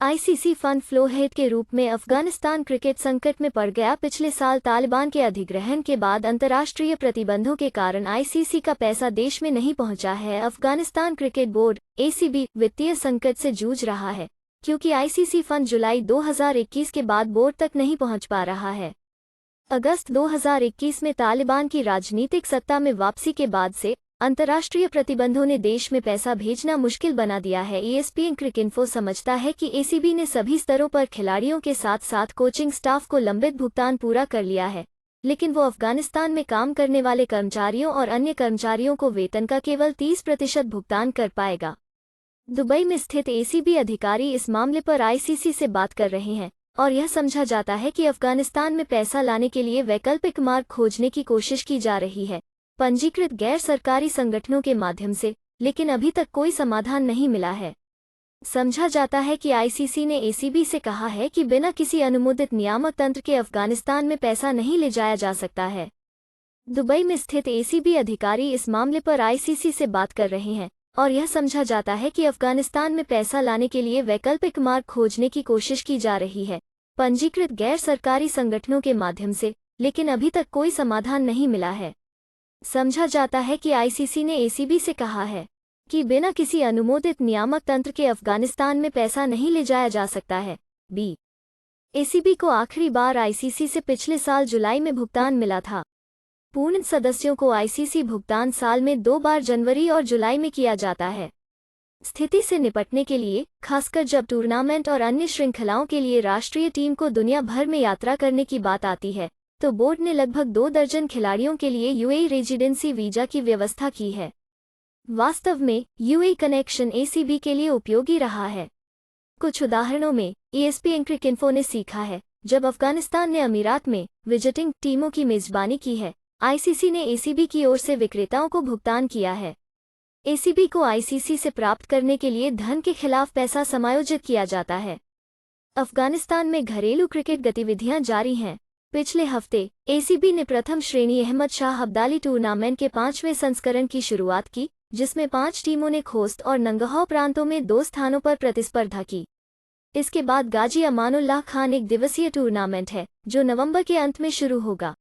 ICC fund flow head के रूप में अफगानिस्तान क्रिकेट संकट में पड़ गया। पिछले साल तालिबान के अधिग्रहण के बाद अंतर्राष्ट्रीय प्रतिबंधों के कारण आईसीसी का पैसा देश में नहीं पहुंचा है। अफगानिस्तान क्रिकेट बोर्ड (एसीबी) वित्तीय संकट से जूझ रहा है क्योंकि आईसीसी फंड जुलाई 2021 के बाद बोर्ड तक नहीं पहुंच पा रहा है। अगस्त 2021 में तालिबान की राजनीतिक सत्ता में वापसी के बाद से अंतर्राष्ट्रीय प्रतिबंधों ने देश में पैसा भेजना मुश्किल बना दिया है। ईएसपीएन क्रिकइन्फो समझता है कि एसीबी ने सभी स्तरों पर खिलाड़ियों के साथ साथ कोचिंग स्टाफ को लंबित भुगतान पूरा कर लिया है, लेकिन वो अफगानिस्तान में काम करने वाले कर्मचारियों और अन्य कर्मचारियों को वेतन का केवल 30% भुगतान कर पाएगा। दुबई में स्थित एसीबी अधिकारी इस मामले पर आईसीसी से बात कर रहे हैं और यह समझा जाता है कि अफगानिस्तान में पैसा लाने के लिए वैकल्पिक मार्ग खोजने की कोशिश की जा रही है, पंजीकृत गैर सरकारी संगठनों के माध्यम से, लेकिन अभी तक कोई समाधान नहीं मिला है। समझा जाता है कि आईसीसी ने एसीबी से कहा है कि बिना किसी अनुमोदित नियामक तंत्र के अफगानिस्तान में पैसा नहीं ले जाया जा सकता है। दुबई में स्थित एसीबी अधिकारी इस मामले पर आईसीसी से बात कर रहे हैं और यह समझा जाता है कि अफगानिस्तान में पैसा लाने के लिए वैकल्पिक मार्ग खोजने की कोशिश की जा रही है, पंजीकृत गैर सरकारी संगठनों के माध्यम से, लेकिन अभी तक कोई समाधान नहीं मिला है। समझा जाता है कि आईसीसी ने एसीबी से कहा है कि बिना किसी अनुमोदित नियामक तंत्र के अफगानिस्तान में पैसा नहीं ले जाया जा सकता है। एसीबी को आखिरी बार आईसीसी से पिछले साल जुलाई में भुगतान मिला था। पूर्ण सदस्यों को आईसीसी भुगतान साल में 2 बार जनवरी और जुलाई में किया जाता है। स्थिति से निपटने के लिए, खासकर जब टूर्नामेंट और अन्य श्रृंखलाओं के लिए राष्ट्रीय टीम को दुनिया भर में यात्रा करने की बात आती है, तो बोर्ड ने लगभग 2 दर्जन खिलाड़ियों के लिए यूएई रेजिडेंसी वीजा की व्यवस्था की है। वास्तव में यूएई कनेक्शन एसीबी के लिए उपयोगी रहा है। कुछ उदाहरणों में ईएसपीएन क्रिकइन्फो ने सीखा है, जब अफगानिस्तान ने अमीरात में विजिटिंग टीमों की मेजबानी की है, आईसीसी ने एसीबी की ओर से विक्रेताओं को भुगतान किया है। एसीबी को आईसीसी से प्राप्त करने के लिए धन के खिलाफ पैसा समायोजित किया जाता है। अफगानिस्तान में घरेलू क्रिकेट गतिविधियां जारी हैं। पिछले हफ्ते एसीबी ने प्रथम श्रेणी अहमद शाह अब्दाली टूर्नामेंट के 5वें संस्करण की शुरुआत की, जिसमें 5 टीमों ने खोस्त और नंगहौ प्रांतों में 2 स्थानों पर प्रतिस्पर्धा की। इसके बाद गाजी अमानुल्लाह खान एक दिवसीय टूर्नामेंट है, जो नवंबर के अंत में शुरू होगा।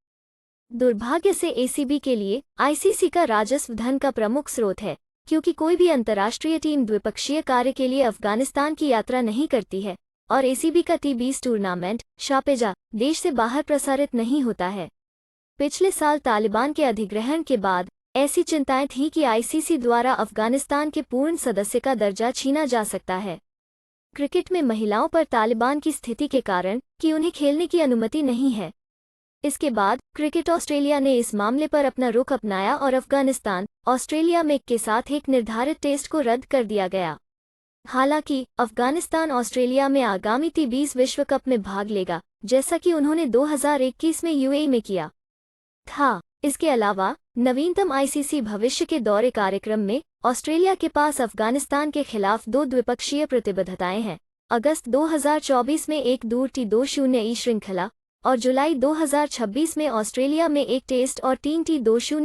दुर्भाग्य से एसीबी के लिए आईसीसी का राजस्व धन का प्रमुख स्रोत है, क्योंकि कोई भी अंतर्राष्ट्रीय टीम द्विपक्षीय कार्य के लिए अफगानिस्तान की यात्रा नहीं करती है और एसीबी का T20 टूर्नामेंट शारजाह देश से बाहर प्रसारित नहीं होता है। पिछले साल तालिबान के अधिग्रहण के बाद ऐसी चिंताएं थीं कि आईसीसी द्वारा अफगानिस्तान के पूर्ण सदस्य का दर्जा छीना जा सकता है। क्रिकेट में महिलाओं पर तालिबान की स्थिति के कारण कि उन्हें खेलने की अनुमति नहीं है। इसके बाद क्रिकेट ऑस्ट्रेलिया ने इस मामले पर अपना रुख अपनाया और अफगानिस्तान ऑस्ट्रेलिया मैच के साथ एक निर्धारित टेस्ट को रद्द कर दिया गया। हालांकि अफगानिस्तान ऑस्ट्रेलिया में आगामी T20 विश्व कप में भाग लेगा, जैसा कि उन्होंने 2021 में यूएई में किया था। इसके अलावा नवीनतम आईसीसी भविष्य के दौरे कार्यक्रम में ऑस्ट्रेलिया के पास अफगानिस्तान के खिलाफ 2 द्विपक्षीय प्रतिबद्धताएं हैं, अगस्त 2024 में एक दूर T20 श्रृंखला और जुलाई 2026 में ऑस्ट्रेलिया में एक टेस्ट और 3 T20